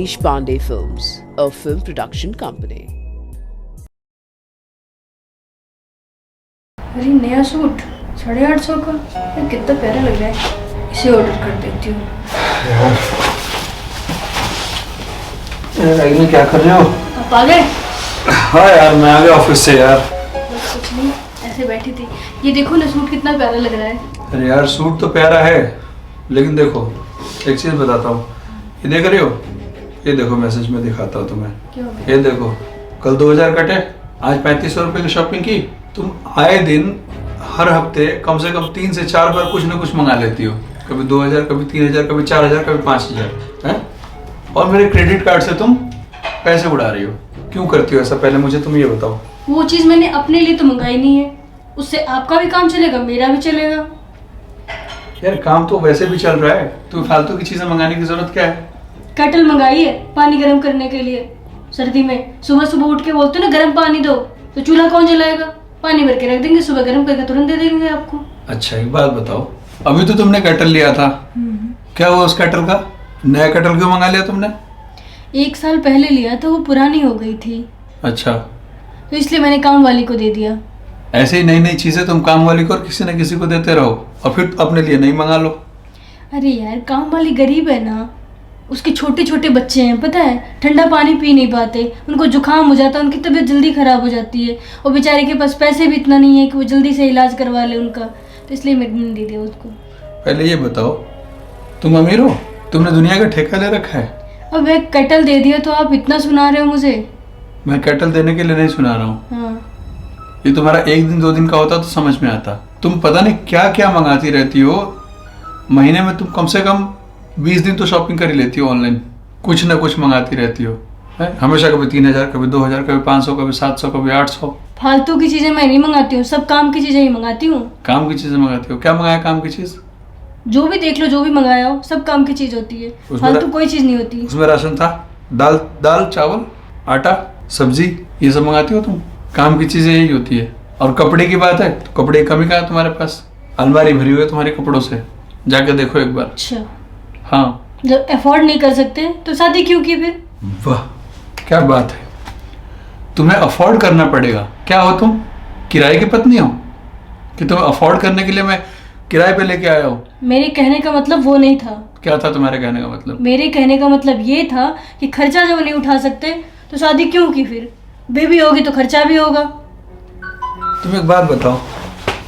Manish Pandey Films, a film production company. अरे नया suit 850 का, ये कितना प्यारा लग रहा है। इसे ऑर्डर कर देती हूँ। रागिनी क्या कर रहे हो? आप आ गए? हाँ यार, मैं आ गया ऑफिस से यार। बस कुछ नहीं, ऐसे बैठी थी। ये देखो ना, सूट कितना प्यारा लग रहा है। अरे यार, सूट तो प्यारा है, लेकिन देखो एक चीज बताता हूँ। ये देख रही हो? ये देखो, मैसेज में दिखाता हूँ तुम्हें। क्यों? ये देखो, कल 2000 कटे, आज 3500 रुपए की शॉपिंग की। तुम आए दिन हर हफ्ते कम से कम 3 से 4 बार कुछ ना कुछ मंगा लेती हो। कभी 2000, कभी 3000, कभी 4000, कभी 5000 है। और मेरे क्रेडिट कार्ड से तुम पैसे उड़ा रही हो। क्यों करती हो ऐसा? पहले मुझे तुम ये बताओ। वो चीज़ मैंने अपने लिए तो मंगाई नहीं है, उससे आपका भी काम चलेगा, मेरा भी चलेगा। यार काम तो वैसे भी चल रहा है, तो फालतू की चीजें मंगाने की जरूरत क्या है? केटल मंगाई है पानी गर्म करने के लिए। सर्दी में सुबह सुबह उठ के बोलते हो ना गर्म पानी दो, तो चूल्हा कौन जलाएगा? पानी भर के रख देंगे, सुबह गर्म करके तुरंत दे देंगे आपको। अच्छा एक बात बताओ, अभी तो तुमने केटल लिया था, क्या हुआ उस केटल का? नया केटल क्यों मंगा लिया तुमने? 1 साल पहले लिया था, वो पुरानी हो गई थी, अच्छा, तो इसलिए मैंने काम वाली को दे दिया। ऐसे ही नई नई चीजें तुम काम वाली को और किसी न किसी को देते रहो और फिर अपने लिए नहीं मंगा लो। अरे यार, काम वाली गरीब है ना, उसके छोटे छोटे बच्चे हैं, पता है, ठंडा पानी पी नहीं पाते, उनको जुकाम हो जाता है, उनकी तबीयत जल्दी खराब हो जाती है, और बेचारे के पास पैसे भी इतना नहीं है कि वो जल्दी से इलाज करवा ले उनका, तो इसलिए मैंने दे दिया उसको। पहले ये बताओ, तुम अमीर हो? तुमने दुनिया का ठेका ले रखा है। अब एक केटल दे दिया तो आप इतना सुना रहे हो मुझे? मैं केटल देने के लिए नहीं सुना रहा हूँ। हाँ, ये तुम्हारा 1 दिन 2 दिन का होता तो समझ में आता। तुम पता नहीं क्या क्या मंगाती रहती हो। महीने में तुम कम से कम 20 दिन तो शॉपिंग कर ही लेती हो ऑनलाइन। कुछ ना कुछ मंगाती रहती हो, है? हमेशा कभी 3000, कभी 2000, कभी 500, कभी 700, कभी 800। फालतू की चीजें मैं नहीं मंगाती हूँ, सब काम की चीजें ही मंगाती हूँ। काम की चीजें मंगाती हो? क्या मंगाया काम की चीज? जो भी देख लो, जो भी मंगाया हो, सब काम की चीज होती है, फालतू कोई चीज नहीं होती। उसमें राशन था, दाल चावल आटा सब्जी, ये सब मंगाती हो तुम। काम की चीजें यही होती है। और कपड़े की बात है तो कपड़े की कमी कहाँ है तुम्हारे पास? अलमारी भरी हुई है तुम्हारे कपड़ों से, जाके देखो एक बार। अच्छा, हाँ, जब अफोर्ड नहीं कर सकते तो शादी क्यों की फिर? वाह क्या बात है, तुम्हें अफोर्ड करना पड़ेगा। क्या हो तुम? किराए की पत्नी हो कि तुम्हें अफोर्ड करने के लिए मैं किराए पे लेके आया हूँ? मेरे कहने का मतलब वो नहीं था। क्या था तुम्हारे कहने का मतलब? मेरे कहने का मतलब ये था कि खर्चा जब नहीं उठा सकते तो शादी क्यों की फिर? बेबी होगी तो खर्चा भी होगा। तुम एक बात बताओ,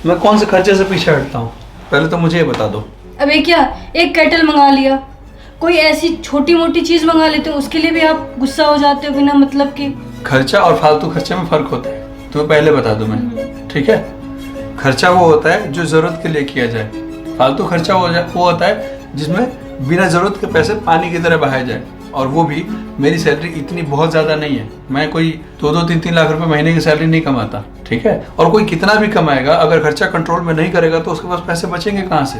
मैं कौन से खर्चे से पीछे हटता हूँ? पहले तो मुझे ये बता दो। अबे क्या, एक केटल मंगा लिया, कोई ऐसी छोटी मोटी चीज मंगा लेते हो, उसके लिए भी आप गुस्सा हो जाते हो बिना मतलब के। खर्चा और फालतू खर्चे में फर्क होता है, तुम्हें पहले बता दूं मैं, ठीक है? खर्चा वो होता है जो जरूरत के लिए किया जाए। फालतू खर्चा वो होता है जिसमें बिना जरूरत के पैसे पानी की तरह बहाए जाए। और वो भी, मेरी सैलरी इतनी बहुत ज्यादा नहीं है, मैं कोई 2-2, 3-3 लाख रुपए महीने की सैलरी नहीं कमाता, ठीक है? और कोई कितना भी कमाएगा, अगर खर्चा कंट्रोल में नहीं करेगा तो उसके पास पैसे बचेंगे कहाँ से?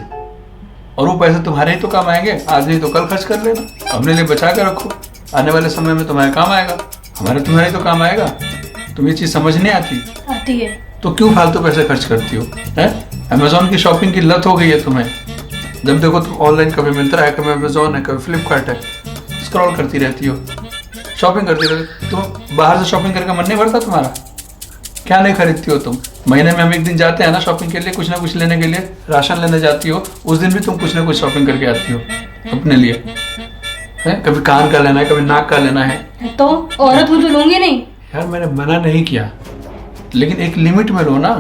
और वो पैसे तुम्हारे ही तो काम आएंगे, आज नहीं तो कल खर्च कर लेना, अपने लिए बचा के रखो, आने वाले समय में तुम्हारे काम आएगा, तुम्हारे ही तो काम आएगा। तुम ये चीज समझ नहीं आती है तो क्यों फालतू पैसे खर्च करती हो? है अमेजोन की शॉपिंग की लत हो गई है तुम्हें। जब देखो तुम ऑनलाइन, कभी मिंत्रा है, कभी अमेजोन है, कभी फ्लिपकार्ट है, स्क्रॉल करती रहती हो, शॉपिंग करती रहती हो। तुम बाहर से शॉपिंग करके मन नहीं भरता तुम्हारा? क्या नहीं खरीदती हो तुम? महीने में हम 1 दिन जाते हैं ना शॉपिंग के लिए, कुछ ना कुछ लेने के लिए, राशन लेने जाती हो, उस दिन भी तुम कुछ ना कुछ शॉपिंग करके आती हो अपने लिए, है? कभी कान का लेना है, कभी नाक का लेना है। तो औरत हूँ तो लूंगी नहीं? यार मैंने मना नहीं किया, लेकिन एक लिमिट में लो ना,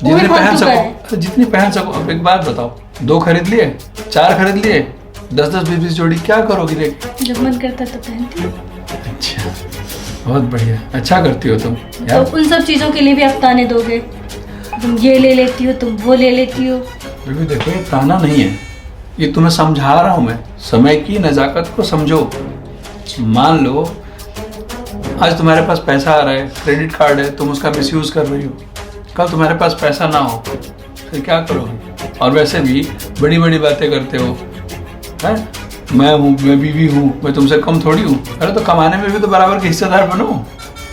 जितनी पहन सको। अब एक बात बताओ, 2 खरीद लिए, 4 खरीद लिए, 10-10, 20-20 जोड़ी, क्या करोगी लेके? जब मन करता तो पहनती हूँ। अच्छा, बहुत बढ़िया, अच्छा करती हो तुम तो उन सब चीजों के लिए भी आप ताने दोगे? तुम ये ले लेती हो, तुम वो ले लेती हो। बेबी देखो, ये ताना नहीं है, ये तुम्हें समझा रहा हूँ मैं। समय की नजाकत को समझो। मान लो आज तुम्हारे पास पैसा आ रहा है, क्रेडिट कार्ड है, तुम उसका मिसयूज कर रही हो, कल तुम्हारे पास पैसा ना हो फिर क्या करोगे? और वैसे भी बड़ी बड़ी बातें करते हो, है? मैं हूँ, मैं बीवी हूँ, मैं तुमसे कम थोड़ी हूँ। अरे तो कमाने में भी तो बराबर के हिस्सेदार बनो।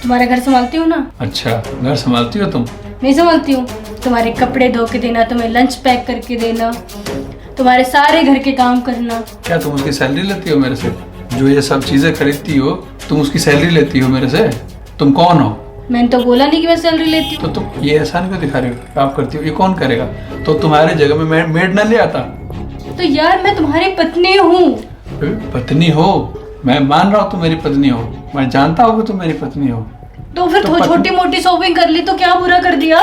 तुम्हारा घर संभालती हूँ ना। अच्छा, घर संभालती हो तुम? नहीं संभालती हूँ। तुम्हारे कपड़े धो के देना, तुम्हें लंच पैक करके देना, तुम्हारे सारे घर के काम करना। क्या तुम उसकी सैलरी लेती हो मेरे से? जो ये सब चीजें खरीदती हो, तुम उसकी सैलरी लेती हो मेरे से? तुम कौन हो? मैंने तो बोला नहीं कि मैं सैलरी लेती तो हूँ। तुम ये एहसान क्यों दिखा रहे हो? आप करती हो, ये कौन करेगा? तो तुम्हारे जगह में मेड ना ले आता? तो यार मैं तुम्हारी पत्नी हूँ। पत्नी हो, मैं मान रहा हूँ तुम मेरी पत्नी हो, मैं जानता हूँ कि तुम मेरी पत्नी हो। तो फिर तो छोटी मोटी शॉपिंग कर ली तो क्या बुरा कर दिया?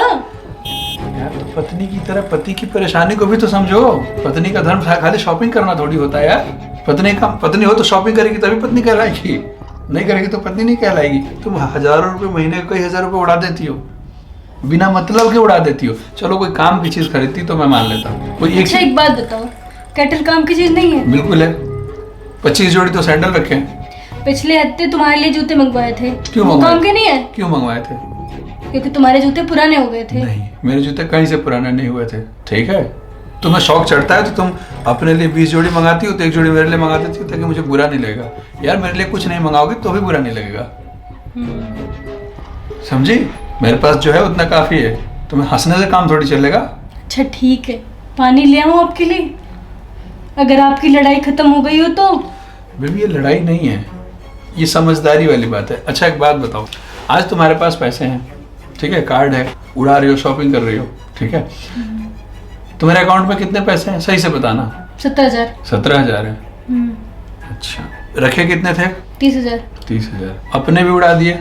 यार तो पत्नी की तरह पति की परेशानी को भी तो समझो। पत्नी का धर्म खाली शॉपिंग करना थोड़ी होता है यार। पत्नी हो तो शॉपिंग करेगी तभी पत्नी कहलाएगी, नहीं करेगी तो पत्नी नहीं कहलाएगी। तुम हजारों रुपए महीने, कई हजार रुपए उड़ा देती हो, बिना मतलब के उड़ा देती हो। चलो कोई काम की चीज खरीदती तो मैं मान लेता हूँ। कोई अच्छा एक बात बताओ, कैटल काम की चीज नहीं है? बिल्कुल है। 25 जोड़ी तो सैंडल रखे हैं। पिछले हफ्ते तुम्हारे लिए जूते मंगवाए थे। क्यों वो मंगवाए? काम के नहीं है? क्यों मंगवाए थे? क्योंकि तुम्हारे जूते पुराने हो गए थे। नहीं, मेरे जूते कहीं से पुराने नहीं हुए थे। ठीक है, तुम्हें शौक चढ़ता है तो तुम अपने लिए 20 जोड़ी मंगाती हो, तो एक जोड़ी मेरे लिए मंगा देती हो ताकि मुझे बुरा नहीं लगेगा। यार मेरे लिए कुछ नहीं मंगाओगे तो भी बुरा नहीं लगेगा, समझी? मेरे पास जो है उतना काफी है। तुम्हें हंसने से काम थोड़ी चलेगा। अच्छा ठीक है, पानी ले आऊं आपके लिए? अगर आपकी लड़ाई खत्म हो गई हो तो। बेबी ये लड़ाई नहीं है, ये समझदारी वाली बात है। अच्छा एक बात बताओ, आज तुम्हारे पास पैसे हैं, ठीक है, कार्ड है, उड़ा रही हो, शॉपिंग कर रही हो, ठीक है, तुम्हारे अकाउंट में कितने पैसे हैं? सही से बताना। 17,000। 17,000 है। अच्छा, रखे कितने थे? 30,000। 30,000 अपने भी उड़ा दिए।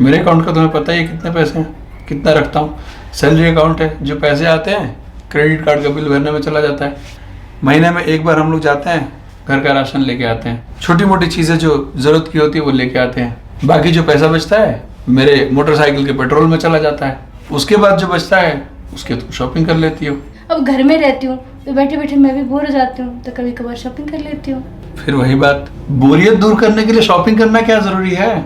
मेरे अकाउंट का तुम्हें पता ही है कितने पैसे हैं, कितना रखता हूँ। सैलरी अकाउंट है, जो पैसे आते हैं क्रेडिट कार्ड का बिल भरने में चला जाता है। महीने में एक बार हम लोग जाते हैं, घर का राशन लेके आते हैं, छोटी मोटी चीज़ें जो ज़रूरत की होती है वो लेके आते हैं। बाकी जो पैसा बचता है मेरे मोटरसाइकिल के पेट्रोल में चला जाता है। उसके बाद जो बचता है उसके तुम शॉपिंग कर लेती हो। अब घर में रहती हूँ तो बैठे बैठे मैं भी बोर हो जाती हूँ, तो कभी कभार शॉपिंग कर लेती हूँ। फिर वही बात, बोरियत दूर करने के लिए शॉपिंग करना क्या ज़रूरी है?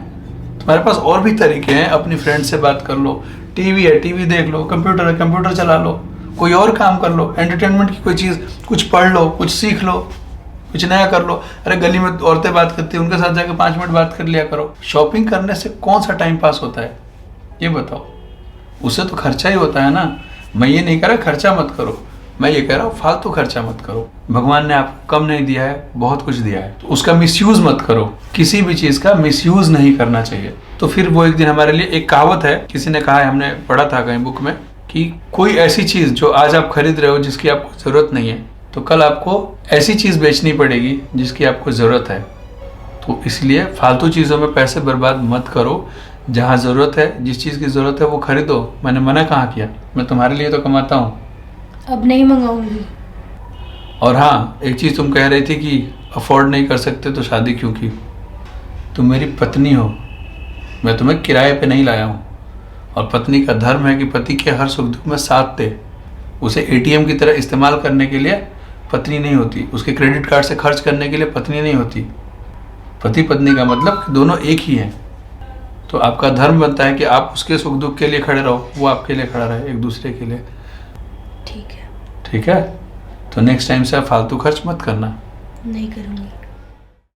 तुम्हारे पास और भी तरीके हैं। अपनी फ्रेंड से बात कर लो, टीवी है टीवी देख लो, कंप्यूटर है कंप्यूटर चला लो, कोई और काम कर लो, एंटरटेनमेंट की कोई चीज़, कुछ पढ़ लो, कुछ सीख लो, कुछ नया कर लो। अरे गली में औरतें बात करती हैं, उनके साथ जाकर 5 मिनट बात कर लिया करो। शॉपिंग करने से कौन सा टाइम पास होता है ये बताओ? उससे तो खर्चा ही होता है ना। मैं ये नहीं कह रहा खर्चा मत करो, मैं ये कह रहा हूँ फालतू खर्चा मत करो। भगवान ने आपको कम नहीं दिया है, बहुत कुछ दिया है, तो उसका मिसयूज मत करो। किसी भी चीज़ का मिसयूज नहीं करना चाहिए। तो फिर वो एक दिन हमारे लिए एक कहावत है, किसी ने कहा है, हमने पढ़ा था कहीं बुक में, कि कोई ऐसी चीज़ जो आज आप खरीद रहे हो जिसकी आपको ज़रूरत नहीं है, तो कल आपको ऐसी चीज़ बेचनी पड़ेगी जिसकी आपको ज़रूरत है। तो इसलिए फालतू चीज़ों में पैसे बर्बाद मत करो। जहाँ ज़रूरत है, जिस चीज़ की ज़रूरत है वो खरीदो। मैंने मना कहाँ किया? मैं तुम्हारे लिए तो कमाता हूँ। अब नहीं मंगाऊंगी। और हाँ, एक चीज़ तुम कह रही थी कि अफोर्ड नहीं कर सकते तो शादी क्यों की? तुम मेरी पत्नी हो, मैं तुम्हें किराए पे नहीं लाया हूँ। और पत्नी का धर्म है कि पति के हर सुख दुख में साथ दे। उसे ATM की तरह इस्तेमाल करने के लिए पत्नी नहीं होती, उसके क्रेडिट कार्ड से खर्च करने के लिए पत्नी नहीं होती। पति पत्नी का मतलब दोनों एक ही हैं। तो आपका धर्म बनता है कि आप उसके सुख दुख के लिए खड़े रहो, वो आपके लिए खड़ा रहे, एक दूसरे के लिए। ठीक है। ठीक है, तो नेक्स्ट टाइम से आप फालतू खर्च मत करना। नहीं करूँगी।